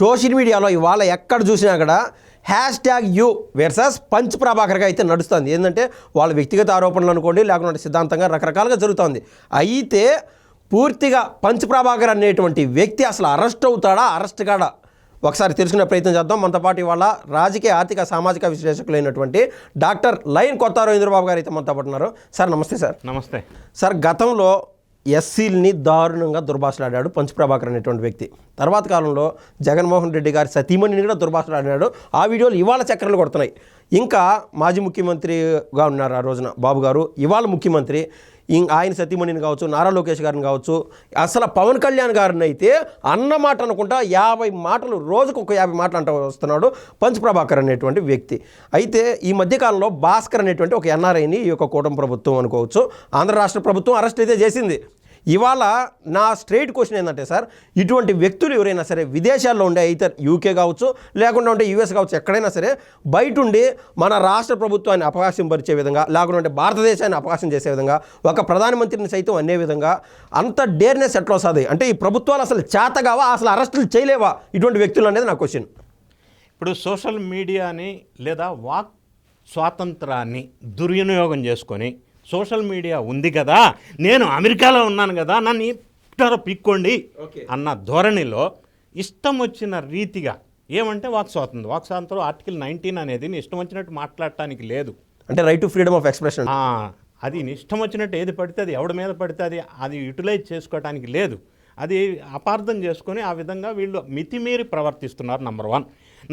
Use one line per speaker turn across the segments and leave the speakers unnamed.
Social మీడియాలో ఇవాళ ఎక్కడ చూసినా కూడా #యూ వర్సెస్ పంచ్ ప్రభాకర్గా అయితే నడుస్తుంది. ఏంటంటే వాళ్ళ వ్యక్తిగత ఆరోపణలు అనుకోండి, లేకుంటే సిద్ధాంతంగా రకరకాలుగా జరుగుతుంది. అయితే పూర్తిగా పంచ్ ప్రభాకర్ అనేటువంటి వ్యక్తి అసలు అరెస్ట్ అవుతాడా, అరెస్ట్ కాడా ఒకసారి తెలుసుకునే ప్రయత్నం చేద్దాం. మనతో పాటు ఇవాళ రాజకీయ, ఆర్థిక, సామాజిక విశ్లేషకులైనటువంటి డాక్టర్ లైన్ కొత్తారావు ఇంద్రబాబు గారు అయితే మనతో పాటు ఉన్నారు. సార్ నమస్తే. సార్
నమస్తే.
సార్, గతంలో ఎస్సీల్ని దారుణంగా దుర్భాషలాడాడు పంచ్ ప్రభాకర్ అనేటువంటి వ్యక్తి. తర్వాత కాలంలో జగన్మోహన్ రెడ్డి గారి సతీమణిని కూడా దుర్భాషలాడాడు. ఆ వీడియోలు ఇవాళ చక్రాలు కొడుతున్నాయి. ఇంకా మాజీ ముఖ్యమంత్రిగా ఉన్నారు ఆ రోజున బాబు గారు, ఇవాళ ముఖ్యమంత్రి. ఆయన సతీమణిని కావచ్చు, నారా లోకేష్ గారిని కావచ్చు, అసలు పవన్ కళ్యాణ్ గారిని అయితే అన్నమాట అనుకుంటా 50 మాటలు, రోజుకు ఒక 50 మాటలు అంటూ వస్తున్నాడు పంచ్ ప్రభాకర్ అనేటువంటి వ్యక్తి. అయితే ఈ మధ్యకాలంలో భాస్కర్ అనేటువంటి ఒక ఎన్ఆర్ఐని ఈ యొక్క కూటమి ప్రభుత్వం అనుకోవచ్చు, ఆంధ్ర రాష్ట్ర ప్రభుత్వం అరెస్ట్ అయితే చేసింది. ఇవాళ నా స్ట్రైట్ క్వశ్చన్ ఏంటంటే సార్, ఇటువంటి వ్యక్తులు ఎవరైనా సరే విదేశాల్లో ఉండే, అయితే యూకే కావచ్చు, లేకుండా ఉంటే యూఎస్ కావచ్చు, ఎక్కడైనా సరే బయట ఉండి మన రాష్ట్ర ప్రభుత్వాన్ని అపహాస్యం పరిచే విధంగా, లేకుంటే భారతదేశాన్ని అపహాస్యం చేసే విధంగా, ఒక ప్రధానమంత్రిని సైతం అనే విధంగా అంత డేర్నెస్ ఎట్లా వస్తుంది? అంటే ఈ ప్రభుత్వాలు అసలు చేతగావా, అసలు అరెస్టులు చేయలేవా ఇటువంటి వ్యక్తులు అనేది నా క్వశ్చన్.
ఇప్పుడు సోషల్ మీడియాని లేదా వాక్ స్వాతంత్రాన్ని దుర్వినియోగం చేసుకొని, సోషల్ మీడియా ఉంది కదా, నేను అమెరికాలో ఉన్నాను కదా, నన్ను ఇట్టారో పిక్కోండి అన్న ధోరణిలో ఇష్టం వచ్చిన రీతిగా, ఏమంటే వాక్ స్వాతంత్రం ఆర్టికల్ 19 అనేది నీ ఇష్టం వచ్చినట్టు మాట్లాడటానికి లేదు.
అంటే right to freedom of expression.
అది నీ ఇష్టం వచ్చినట్టు ఏది పడితే అది, ఎవడి మీద పడితే అది యూటిలైజ్ చేసుకోవడానికి లేదు. అది అపార్థం చేసుకొని ఆ విధంగా వీళ్ళు మితిమీరి ప్రవర్తిస్తున్నారు. నంబర్ 1.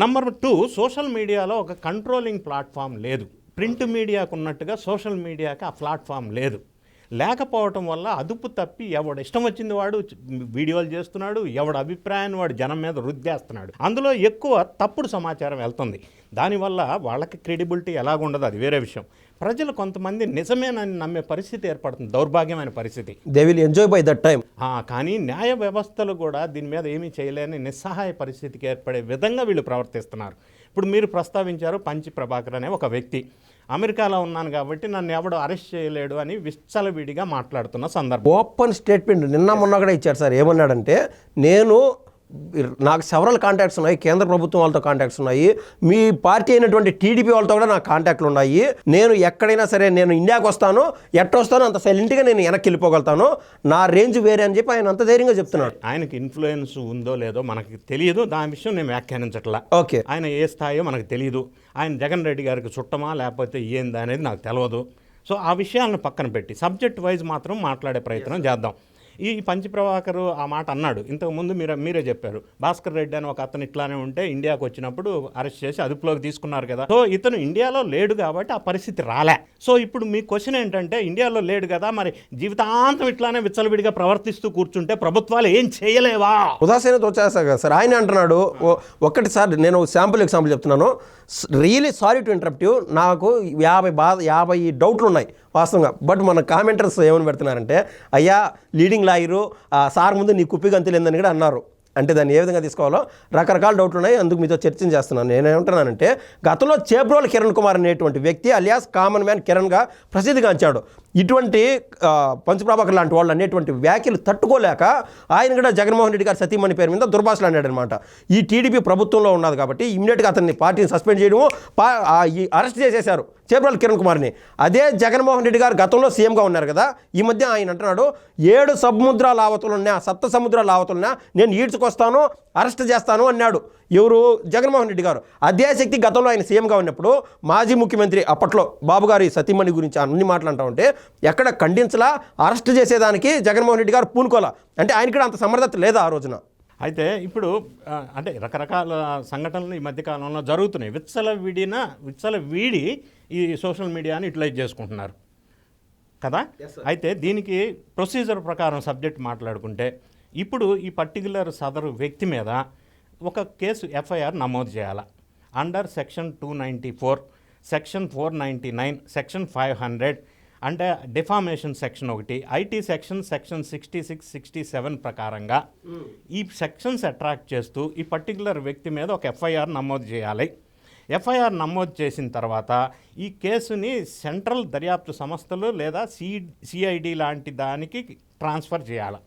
నంబర్ 2, సోషల్ మీడియాలో ఒక కంట్రోలింగ్ ప్లాట్ఫామ్ లేదు. ప్రింట్ మీడియాకు ఉన్నట్టుగా సోషల్ మీడియాకి ఆ ప్లాట్ఫామ్ లేదు. లేకపోవటం వల్ల అదుపు తప్పి ఎవడు ఇష్టం వచ్చింది వాడు వీడియోలు చేస్తున్నాడు, ఎవడు అభిప్రాయాన్ని వాడు జనం మీద రుద్దేస్తున్నాడు. అందులో ఎక్కువ తప్పుడు సమాచారం వెళ్తుంది. దానివల్ల వాళ్ళకి క్రెడిబిలిటీ ఎలాగుండదు, అది వేరే విషయం. ప్రజలు కొంతమంది నిజమేనని నమ్మే పరిస్థితి ఏర్పడుతుంది, దౌర్భాగ్యమైన పరిస్థితి.
They will enjoy by that time.
కానీ న్యాయ వ్యవస్థలు కూడా దీని మీద ఏమీ చేయలేని నిస్సహాయ పరిస్థితికి ఏర్పడే విధంగా వీళ్ళు ప్రవర్తిస్తున్నారు. ఇప్పుడు మీరు ప్రస్తావించారు పంచ్ ప్రభాకర్ అనే ఒక వ్యక్తి. అమెరికాలో ఉన్నాను కాబట్టి నన్ను ఎవడు అరెస్ట్ చేయలేడు అని విచ్చలవిడిగా మాట్లాడుతున్న సందర్భం.
ఓపెన్ స్టేట్మెంట్ నిన్న మొన్న కూడా ఇచ్చాడు సార్. ఏమన్నాడంటే, నాకు సెవరల్ కాంటాక్ట్స్ ఉన్నాయి, కేంద్ర ప్రభుత్వం వాళ్ళతో కాంటాక్ట్స్ ఉన్నాయి, మీ పార్టీ అయినటువంటి టీడీపీ వాళ్ళతో కూడా నాకు కాంటాక్ట్లు ఉన్నాయి, నేను ఎక్కడైనా సరే నేను ఇండియాకి వస్తాను, ఎట్టొస్తానో అంత సైలెంట్గా నేను వెనక్కి వెళ్ళిపోగలుగుతాను, నా రేంజ్ వేరే అని చెప్పి ఆయన అంత ధైర్యంగా చెప్తున్నాడు.
ఆయనకి ఇన్ఫ్లుయెన్స్ ఉందో లేదో మనకి తెలియదు, దాని విషయం నేను వ్యాఖ్యానించట్లా.
ఓకే,
ఆయన ఏ స్థాయో మనకు తెలియదు. ఆయన జగన్ రెడ్డి గారికి చుట్టమా లేకపోతే ఏంది అనేది నాకు తెలియదు. సో ఆ విషయాలను పక్కన పెట్టి సబ్జెక్ట్ వైజ్ మాత్రం మాట్లాడే ప్రయత్నం చేద్దాం. ఈ పంచ్ ప్రభాకర్ ఆ మాట అన్నాడు. ఇంతకుముందు మీరే చెప్పారు, భాస్కర్ రెడ్డి అని ఒక అతను ఇట్లానే ఉంటే ఇండియాకు వచ్చినప్పుడు అరెస్ట్ చేసి అదుపులోకి తీసుకున్నారు కదా. సో ఇతను ఇండియాలో లేడు కాబట్టి ఆ పరిస్థితి రాలే. సో ఇప్పుడు మీ క్వశ్చన్ ఏంటంటే, ఇండియాలో లేడు కదా, మరి జీవితాంతం ఇట్లానే విచ్చలవిడిగా ప్రవర్తిస్తూ కూర్చుంటే ప్రభుత్వాలు ఏం చేయలేవా?
ఉదాసీనత వచ్చేస్తా కదా సార్. ఆయన అంటున్నాడు, ఒక్కటి సార్ నేను శాంపుల్ ఎగ్జాంపుల్ చెప్తున్నాను, really sorry to interrupt you, నాకు 50 డౌట్లు ఉన్నాయి వాస్తవంగా. బట్ మన కామెంటర్స్ ఏమని పెడుతున్నారంటే, అయ్యా లీడింగ్ లాయరు సార్ ముందు నీ కుప్పి గంతులేందని కూడా అన్నారు. అంటే దాన్ని ఏ విధంగా తీసుకోవాలో రకరకాల డౌట్లు ఉన్నాయి, అందుకు మీతో చర్చించేస్తున్నాను. నేనేమంటున్నానంటే, గతంలో చేబ్రోల్ కిరణ్ కుమార్ అనేటువంటి వ్యక్తి అలియాస్ కామన్ మ్యాన్ కిరణ్గా ప్రసిద్ధిగాంచాడు. ఇటువంటి పంచ్ ప్రభాకర్ లాంటి వాళ్ళు అనేటువంటి వ్యాఖ్యలు తట్టుకోలేక ఆయన కూడా జగన్మోహన్ రెడ్డి గారి సతీమణి పేరు మీద దుర్భాషలు అన్నాడనమాట. ఈ టీడీపీ ప్రభుత్వంలో ఉన్నది కాబట్టి ఇమ్మీడియట్గా అతన్ని పార్టీని సస్పెండ్ చేయడము, అరెస్ట్ చేసేశారు చేబ్రోల్ కిరణ్ కుమార్ని. అదే జగన్మోహన్ రెడ్డి గారు గతంలో సీఎంగా ఉన్నారు కదా, ఈ మధ్య ఆయన అంటున్నాడు 7 సముద్రాల ఆవతులున్నా, 7 సముద్రాల ఆవతులున్నా నేను ఈడ్చుకొస్తాను, అరెస్ట్ చేస్తాను అన్నాడు. ఎవరు? జగన్మోహన్ రెడ్డి గారు. అదే శక్తి గతంలో ఆయన సీఎంగా ఉన్నప్పుడు మాజీ ముఖ్యమంత్రి అప్పట్లో బాబు గారి సతీమణి గురించి అన్ని మాట్లాడుతూ ఉంటే ఎక్కడ ఖండించలా, అరెస్ట్ చేసేదానికి జగన్మోహన్ రెడ్డి గారు పూనుకోలా. అంటే ఆయనకి కూడా అంత సమర్థత లేదా ఆ రోజున?
అయితే ఇప్పుడు అంటే రకరకాల సంఘటనలు ఈ మధ్యకాలంలో జరుగుతున్నాయి. విచ్చలవిడి ఈ సోషల్ మీడియాని యూటిలైజ్ చేసుకుంటున్నారు కదా. అయితే దీనికి ప్రొసీజర్ ప్రకారం సబ్జెక్ట్ మాట్లాడుకుంటే, ఇప్పుడు ఈ పర్టికులర్ సదరు వ్యక్తి మీద ఒక కేసు ఎఫ్ఐఆర్ నమోదు చేయాలి. అండర్ సెక్షన్ 294, సెక్షన్ 499, సెక్షన్ 500, అంటే డిఫామేషన్ సెక్షన్ ఒకటి, ఐటీ సెక్షన్ 66, 67 ప్రకారంగా ఈ సెక్షన్స్ అట్రాక్ట్ చేస్తూ ఈ పర్టికులర్ వ్యక్తి మీద ఒక ఎఫ్ఐఆర్ నమోదు చేయాలి. ఎఫ్ఐఆర్ నమోదు చేసిన తర్వాత ఈ కేసుని సెంట్రల్ దర్యాప్తు సంస్థలు లేదా సిఐడి లాంటి దానికి ట్రాన్స్ఫర్ చేయాలి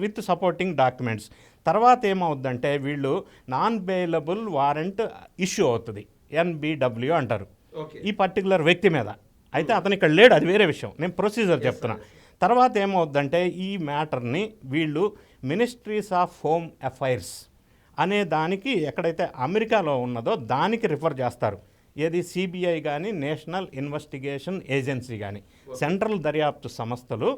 విత్ సపోర్టింగ్ డాక్యుమెంట్స్. తర్వాత ఏమవుద్దంటే వీళ్ళు నాన్ బెయిలబుల్ వారెంట్ ఇష్యూ అవుతుంది, NBW అంటారు ఈ పర్టికులర్ వ్యక్తి మీద. అయితే అతను ఇక్కడ లేడు, అది వేరే విషయం, నేను ప్రొసీజర్ చెప్తున్నా. తర్వాత ఏమవుద్దంటే ఈ మ్యాటర్ని వీళ్ళు మినిస్ట్రీస్ ఆఫ్ హోమ్ అఫైర్స్ అనే దానికి, ఎక్కడైతే అమెరికాలో ఉన్నదో దానికి రిఫర్ చేస్తారు. ఏది CBI కానీ, నేషనల్ ఇన్వెస్టిగేషన్ ఏజెన్సీ కానీ, సెంట్రల్ దర్యాప్తు సంస్థలు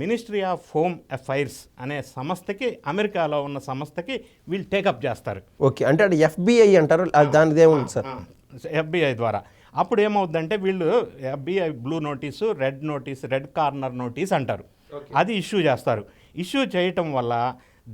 మినిస్ట్రీ ఆఫ్ హోమ్ అఫైర్స్ అనే సంస్థకి, అమెరికాలో ఉన్న సంస్థకి వీళ్ళు టేకప్ చేస్తారు.
ఓకే, అంటే అది FBI అంటారు, దానిదేముంది సార్?
FBI ద్వారా. అప్పుడు ఏమవుద్దంటే వీళ్ళు FBI blue notice, red corner notice అంటారు, అది ఇష్యూ చేస్తారు. ఇష్యూ చేయటం వల్ల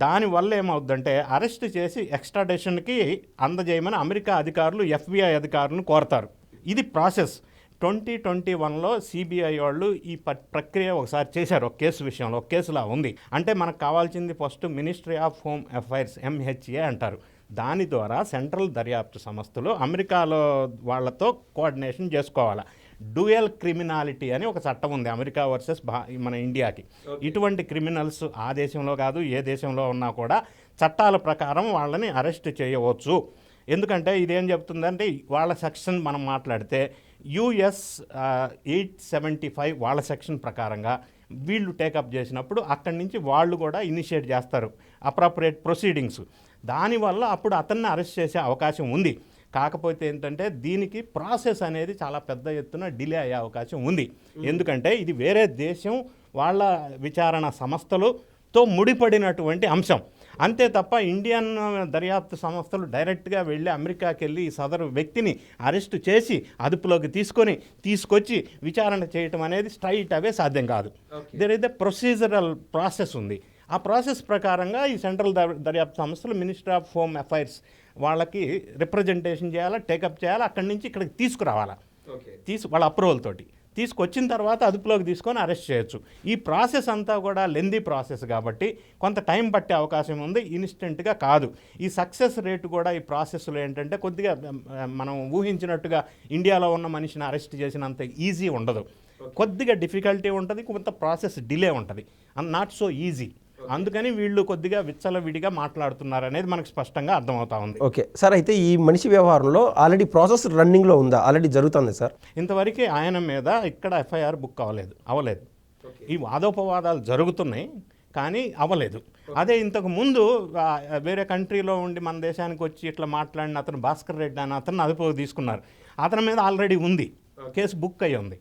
దానివల్ల ఏమవుద్దంటే అరెస్ట్ చేసి ఎక్స్ట్రాడిషన్కి అందజేయమని అమెరికా అధికారులు FBI అధికారులను కోరతారు. ఇది ప్రాసెస్. 2021లో CBI వాళ్ళు ఈ ప్రక్రియ ఒకసారి చేశారు, ఒక కేసు విషయంలో, ఒక కేసులా ఉంది. అంటే మనకు కావాల్సింది first ministry of home affairs, MHA అంటారు. దాని ద్వారా సెంట్రల్ దర్యాప్తు సంస్థలు అమెరికాలో వాళ్ళతో కోఆర్డినేషన్ చేసుకోవాలి. డ్యూయల్ క్రిమినాలిటీ అని ఒక చట్టం ఉంది అమెరికా వర్సెస్ మన ఇండియాకి. ఇటువంటి క్రిమినల్స్ ఆ దేశంలో కాదు, ఏ దేశంలో ఉన్నా కూడా చట్టాల ప్రకారం వాళ్ళని అరెస్ట్ చేయవచ్చు. ఎందుకంటే ఇదేం చెప్తుందంటే, వాళ్ళ సెక్షన్ మనం మాట్లాడితే US 875 వాళ్ళ సెక్షన్ ప్రకారంగా వీళ్ళు టేకప్ చేసినప్పుడు అక్కడి నుంచి వాళ్ళు కూడా ఇనిషియేట్ చేస్తారు అప్రాప్రియేట్ ప్రొసీడింగ్స్. దానివల్ల అప్పుడు అతన్ని అరెస్ట్ చేసే అవకాశం ఉంది. కాకపోతే ఏంటంటే దీనికి ప్రాసెస్ అనేది చాలా పెద్ద ఎత్తున డిలే అయ్యే అవకాశం ఉంది. ఎందుకంటే ఇది వేరే దేశం వాళ్ళ విచారణ సంస్థలతో ముడిపడినటువంటి అంశం. అంతే తప్ప ఇండియన్ దర్యాప్తు సంస్థలు డైరెక్ట్గా వెళ్ళి అమెరికాకి వెళ్ళి ఈ సదరు వ్యక్తిని అరెస్టు చేసి అదుపులోకి తీసుకొచ్చి విచారణ చేయటం అనేది స్ట్రైట్ అవే సాధ్యం కాదు. There is the procedural process ఉంది. ఆ ప్రాసెస్ ప్రకారంగా ఈ సెంట్రల్ దర్యాప్తు సంస్థలు మినిస్ట్రీ ఆఫ్ హోమ్ అఫైర్స్ వాళ్ళకి రిప్రజెంటేషన్ చేయాలా, టేకప్ చేయాలా, అక్కడి నుంచి ఇక్కడికి తీసుకురావాలా, వాళ్ళ అప్రూవల్ తోటి తీసుకొచ్చిన తర్వాత అదుపులోకి తీసుకొని అరెస్ట్ చేయొచ్చు. ఈ ప్రాసెస్ అంతా కూడా లెందీ ప్రాసెస్ కాబట్టి కొంత టైం పట్టే అవకాశం ఉంది, ఇన్స్టెంట్గా కాదు. ఈ సక్సెస్ రేటు కూడా ఈ ప్రాసెస్లో ఏంటంటే కొద్దిగా మనం ఊహించినట్టుగా ఇండియాలో ఉన్న మనిషిని అరెస్ట్ చేసినంత ఈజీ ఉండదు, కొద్దిగా డిఫికల్టీ ఉంటుంది, కొంత ప్రాసెస్ డిలే ఉంటుంది, నాట్ సో ఈజీ. అందుకని వీళ్ళు కొద్దిగా విచ్చలవిడిగా మాట్లాడుతున్నారు అనేది మనకు స్పష్టంగా అర్థమవుతా ఉంది.
ఓకే సార్, అయితే ఈ మనిషి వ్యవహారంలో ఆల్రెడీ ప్రాసెస్ రన్నింగ్లో ఉందా, ఆల్రెడీ జరుగుతుంది సార్?
ఇంతవరకు ఆయన మీద ఇక్కడ FIR బుక్ అవ్వలేదు. ఈ వాదోపవాదాలు జరుగుతున్నాయి కానీ అవ్వలేదు. అదే ఇంతకు ముందు వేరే కంట్రీలో ఉండి మన దేశానికి వచ్చి ఇట్లా మాట్లాడిన అతను భాస్కర్ రెడ్డి అని అతను అదుపులోకి తీసుకున్నారు. అతని మీద ఆల్రెడీ ఉంది, కేసు బుక్ అయ్యి ఉంది.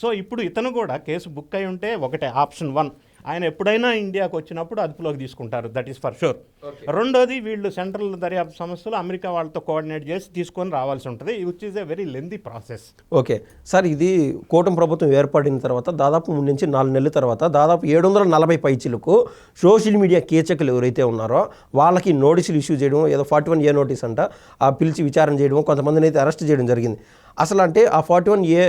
సో ఇప్పుడు ఇతను కూడా కేసు బుక్ అయి ఉంటే ఒకటే ఆప్షన్ 1, ఆయన ఎప్పుడైనా ఇండియాకు వచ్చినప్పుడు అదుపులోకి తీసుకుంటారు, దట్ ఈస్ ఫర్ షూర్. రెండోది వీళ్ళు సెంట్రల్ దర్యాప్తు సంస్థలు అమెరికా వాళ్ళతో కోఆర్డినేట్ చేసి తీసుకొని రావాల్సి ఉంటుంది, which is a very lengthy process.
Okay sir, ఇది కూటమి ప్రభుత్వం ఏర్పడిన తర్వాత దాదాపు 3 నుంచి 4 నెలల తర్వాత దాదాపు 740 పైచీలకు సోషల్ మీడియా కీచకులు ఎవరైతే ఉన్నారో వాళ్ళకి నోటీసులు ఇష్యూ చేయడం, ఏదో 41A నోటీస్ అంట, ఆ పిలిచి విచారణ చేయడం, కొంతమందిని అయితే అరెస్ట్ చేయడం జరిగింది. అసలు అంటే ఆ 41A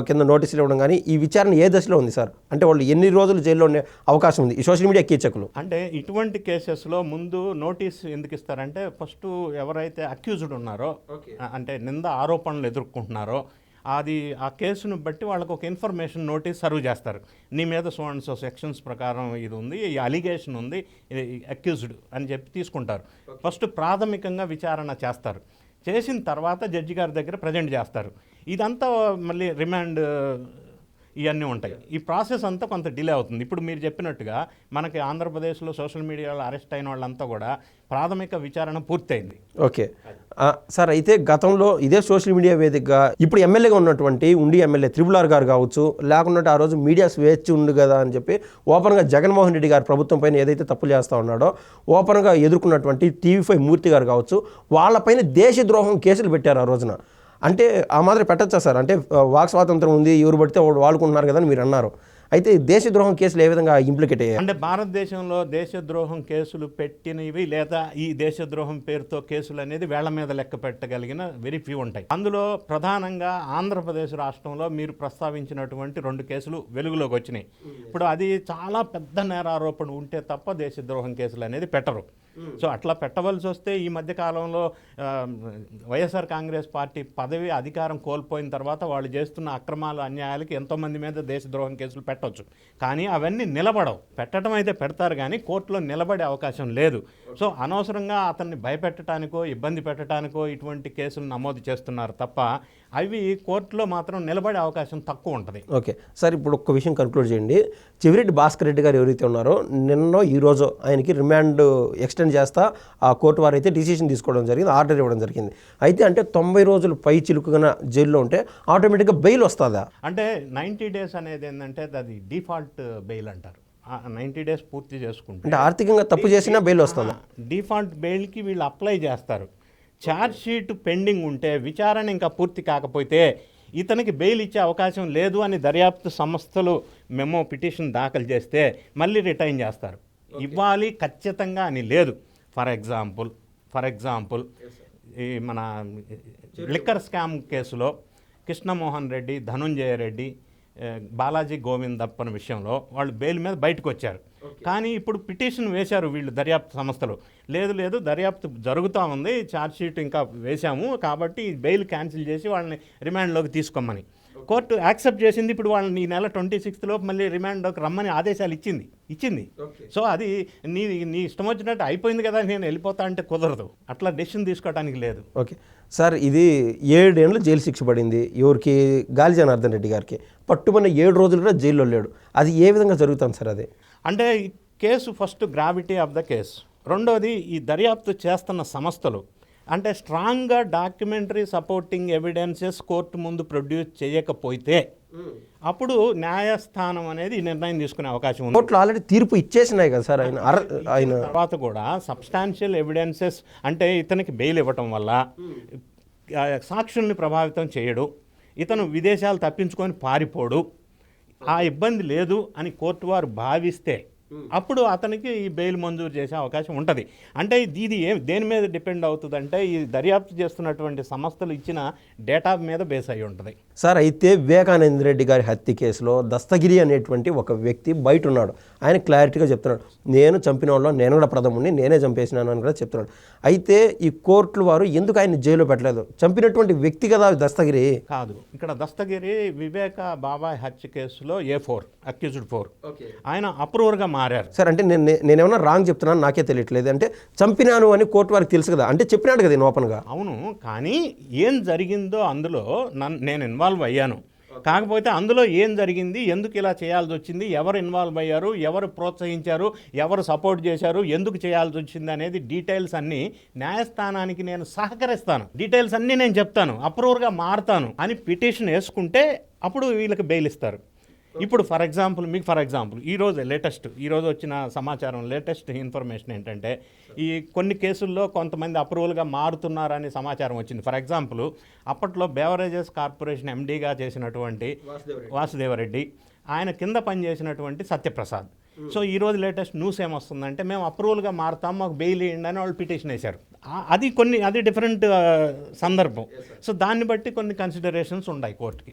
కింద నోటీసులు ఇవ్వడం కానీ ఈ విచారణ ఏ దశలో ఉంది సార్? అంటే వాళ్ళు ఎన్ని రోజులు జైల్లో ఉండే అవకాశం ఉంది ఈ సోషల్ మీడియా కీచకులు?
అంటే ఇటువంటి కేసెస్లో ముందు నోటీస్ ఎందుకు ఇస్తారంటే, ఫస్ట్ ఎవరైతే అక్యూజ్డ్ ఉన్నారో, అంటే నింద ఆరోపణలు ఎదుర్కొంటున్నారో, అది ఆ కేసును బట్టి వాళ్ళకు ఒక ఇన్ఫర్మేషన్ నోటీస్ సర్వ్ చేస్తారు. నీ మీద సో అండ్ సో సెక్షన్స్ ప్రకారం ఇది ఉంది, ఈ అలిగేషన్ ఉంది, అక్యూజ్డ్ అని చెప్పి తీసుకుంటారు. ఫస్ట్ ప్రాథమికంగా విచారణ చేస్తారు. చేసిన తర్వాత జడ్జి గారి దగ్గర ప్రజెంట్ చేస్తారు. ఇదంతా మళ్ళీ రిమాండ్ ఇవన్నీ ఉంటాయి. ఈ ప్రాసెస్ అంతా కొంత డిలే అవుతుంది. ఇప్పుడు మీరు చెప్పినట్టుగా మనకి ఆంధ్రప్రదేశ్లో సోషల్ మీడియాలో అరెస్ట్ అయిన వాళ్ళంతా కూడా ప్రాథమిక విచారణ పూర్తయింది.
ఓకే సార్, అయితే గతంలో ఇదే సోషల్ మీడియా వేదికగా ఇప్పుడు ఎమ్మెల్యేగా ఉన్నటువంటి ఉండి ఎమ్మెల్యే త్రిపుల్ గారు కావచ్చు, లేకుంటే ఆ రోజు మీడియా స్వేచ్ఛ ఉంది కదా అని చెప్పి ఓపెన్గా జగన్మోహన్ రెడ్డి గారి ప్రభుత్వం పైన ఏదైతే తప్పులు చేస్తూ ఉన్నాడో ఓపెన్గా ఎదుర్కొన్నటువంటి TV5 మూర్తి గారు కావచ్చు, వాళ్ళపైన దేశద్రోహం కేసులు పెట్టారు ఆ రోజున. అంటే ఆ మాదిరి పెట్టచ్చా సార్? అంటే వాక్ స్వాతంత్రం ఉంది, ఎవరు పడితే వాడుకుంటున్నారు కదా అని మీరు అన్నారు. అయితే దేశద్రోహం కేసులు ఏ విధంగా ఇంప్లికేట్ అయ్యాయి?
అంటే భారతదేశంలో దేశద్రోహం కేసులు పెట్టినవి లేదా ఈ దేశద్రోహం పేరుతో కేసులు అనేది వేళ్ల మీద లెక్క పెట్టగలిగిన వెరీ ఫ్యూ ఉంటాయి. అందులో ప్రధానంగా ఆంధ్రప్రదేశ్ రాష్ట్రంలో మీరు ప్రస్తావించినటువంటి 2 కేసులు వెలుగులోకి వచ్చినాయి. ఇప్పుడు అది చాలా పెద్ద నేరారోపణ ఉంటే తప్ప దేశద్రోహం కేసులు అనేది పెట్టరు. సో అట్లా పెట్టవలసి వస్తే ఈ మధ్య కాలంలో వైఎస్ఆర్ కాంగ్రెస్ పార్టీ పదవి అధికారం కోల్పోయిన తర్వాత వాళ్ళు చేస్తున్న అక్రమాలు అన్యాయాలకి ఎంతోమంది మీద దేశద్రోహం కేసులు పెట్టవచ్చు. కానీ అవన్నీ నిలబడవు. పెట్టడం అయితే పెడతారు కానీ కోర్టులో నిలబడే అవకాశం లేదు. సో అనవసరంగా అతన్ని భయపెట్టడానికో ఇబ్బంది పెట్టడానికో ఇటువంటి కేసులు నమోదు చేస్తున్నారు తప్ప అవి కోర్టులో మాత్రం నిలబడే అవకాశం తక్కువ ఉంటుంది.
ఓకే సార్, ఇప్పుడు ఒక్క విషయం కన్క్లూడ్ చేయండి. చెవిరెడ్డి భాస్కర్ రెడ్డి గారు ఎవరైతే ఉన్నారో నిన్న ఈరోజు ఆయనకి రిమాండ్ ఎక్స్టెండ్ చేస్తా ఆ కోర్టు వారు అయితే డిసిషన్ తీసుకోవడం జరిగింది, ఆర్డర్ ఇవ్వడం జరిగింది. అయితే అంటే 90 రోజులు పై చిలుకుగా జైల్లో ఉంటే ఆటోమేటిక్గా బెయిల్ వస్తుందా?
అంటే 90 days అనేది ఏంటంటే అది డిఫాల్ట్ బెయిల్ అంటారు. 90 days పూర్తి చేసుకుంటే
అంటే ఆర్థికంగా తప్పు చేసినా బెయిల్ వస్తుందా?
డిఫాల్ట్ బెయిల్కి వీళ్ళు అప్లై చేస్తారు. ఛార్జ్ షీట్ పెండింగ్ ఉంటే, విచారణ ఇంకా పూర్తి కాకపోతే ఇతనికి బెయిల్ ఇచ్చే అవకాశం లేదు అని దర్యాప్తు సంస్థలు మెమో పిటిషన్ దాఖలు చేస్తే మళ్ళీ రిటైన్ చేస్తారు. ఇవ్వాలి ఖచ్చితంగా అని లేదు. ఫర్ ఎగ్జాంపుల్ ఈ మన లిక్కర్ స్కామ్ కేసులో కృష్ణమోహన్ రెడ్డి, ధనుంజయ రెడ్డి, బాలాజీ గోవిందప్పన్ విషయంలో వాళ్ళు బెయిల్ మీద బయటకు వచ్చారు. కానీ ఇప్పుడు పిటిషన్ వేశారు వీళ్ళు దర్యాప్తు సంస్థలు, లేదు దర్యాప్తు జరుగుతూ ఉంది, ఛార్జ్ షీట్ ఇంకా వేశాము కాబట్టి బెయిల్ క్యాన్సిల్ చేసి వాళ్ళని రిమాండ్లోకి తీసుకోమని కోర్టు యాక్సెప్ట్ చేసింది. ఇప్పుడు వాళ్ళని ఈ నెల 26th లోపు మళ్ళీ రిమాండ్లోకి రమ్మని ఆదేశాలు ఇచ్చింది. సో అది నీ ఇష్టం వచ్చినట్టు అయిపోయింది కదా, నేను వెళ్ళిపోతా అంటే కుదరదు. అట్లా డెసిషన్ తీసుకోవడానికి లేదు.
ఓకే సార్, ఇది 7 ఏళ్ళు జైలు శిక్ష పడింది ఎవరికి? గాలి జనార్దన్ రెడ్డి గారికి. పట్టుమన్న 7 రోజులు కూడా జైల్లో లేడు. అది ఏ విధంగా జరుగుతుంది సార్? అది
అంటే case first gravity of the case, రెండోది ఈ దర్యాప్తు చేస్తున్న సంస్థలు అంటే స్ట్రాంగ్గా డాక్యుమెంటరీ సపోర్టింగ్ ఎవిడెన్సెస్ కోర్టు ముందు ప్రొడ్యూస్ చేయకపోతే అప్పుడు న్యాయస్థానం అనేది నిర్ణయం తీసుకునే అవకాశం ఉంది.
కోర్టులో ఆల్రెడీ తీర్పు ఇచ్చేసినాయి కదా సార్ ఆయన
తర్వాత కూడా సబ్స్టాన్షియల్ ఎవిడెన్సెస్ అంటే ఇతనికి బెయిల్ ఇవ్వటం వల్ల సాక్షుల్ని ప్రభావితం చేయడు, ఇతను విదేశాలు తప్పించుకొని పారిపోడు, ఆ ఇబ్బంది లేదు అని కోర్టు వారు భావిస్తే అప్పుడు అతనికి ఈ బెయిల్ మంజూరు చేసే అవకాశం ఉంటుంది. అంటే ఇది దేని మీద డిపెండ్ అవుతుందంటే ఈ దర్యాప్తు చేస్తున్నటువంటి సంస్థలు ఇచ్చిన డేటా మీద బేస్ అయి ఉంటుంది.
సార్, అయితే వివేకానంద రెడ్డి గారి హత్య కేసులో దస్తగిరి అనేటువంటి ఒక వ్యక్తి బయట ఉన్నాడు. ఆయన క్లారిటీగా చెప్తున్నాడు, నేను చంపిన వాళ్ళు నేను కూడా ప్రథముని, నేనే చంపేసినాను అని కూడా చెప్తున్నాడు. అయితే ఈ కోర్టులు వారు ఎందుకు ఆయన జైల్లో పెట్టలేదు? చంపినటువంటి వ్యక్తి కదా దస్తగిరి.
కాదు, ఇక్కడ దస్తగిరి వివేక బాబాయ్ హత్య కేసులో A4 అక్యూజ్డ్ 4 ఆయన అప్రూవర్గా మారారు.
సార్, అంటే నేనేమన్నా రాంగ్ చెప్తున్నాను నాకే తెలియట్లేదు. అంటే చంపినాను అని కోర్టు వారికి తెలుసు కదా, అంటే చెప్పినాడు కదా ఓపెన్గా.
అవును, కానీ ఏం జరిగిందో అందులో నేను ఇన్వాల్వ్ అయ్యాను. కాకపోతే అందులో ఏం జరిగింది, ఎందుకు ఇలా చేయాల్సి వచ్చింది, ఎవరు ఇన్వాల్వ్ అయ్యారు, ఎవరు ప్రోత్సహించారు, ఎవరు సపోర్ట్ చేశారు, ఎందుకు చేయాల్సి వచ్చింది అనేది డీటెయిల్స్ అన్నీ న్యాయస్థానానికి నేను సహకరిస్తాను. డీటెయిల్స్ అన్నీ నేను చెప్తాను, అప్రూవర్గా మారుతాను అని పిటిషన్ వేసుకుంటే అప్పుడు వీళ్ళకి బెయిల్ ఇస్తారు. ఇప్పుడు ఫర్ ఎగ్జాంపుల్ ఈరోజు వచ్చిన సమాచారం, లేటెస్ట్ ఇన్ఫర్మేషన్ ఏంటంటే ఈ కొన్ని కేసుల్లో కొంతమంది అప్రూవల్గా మారుతున్నారని సమాచారం వచ్చింది. ఫర్ ఎగ్జాంపుల్ అప్పట్లో బేవరేజెస్ కార్పొరేషన్ ఎండీగా చేసినటువంటి వాసుదేవరెడ్డి, ఆయన కింద పనిచేసినటువంటి సత్యప్రసాద్. సో ఈరోజు లేటెస్ట్ న్యూస్ ఏమొస్తుందంటే మేము అప్రూవల్గా మారుతాం, మాకు బెయిల్ ఇవ్వండి అని వాళ్ళు పిటిషన్ వేశారు. అది డిఫరెంట్ సందర్భం. సో దాన్ని బట్టి కొన్ని కన్సిడరేషన్స్ ఉన్నాయి కోర్టుకి.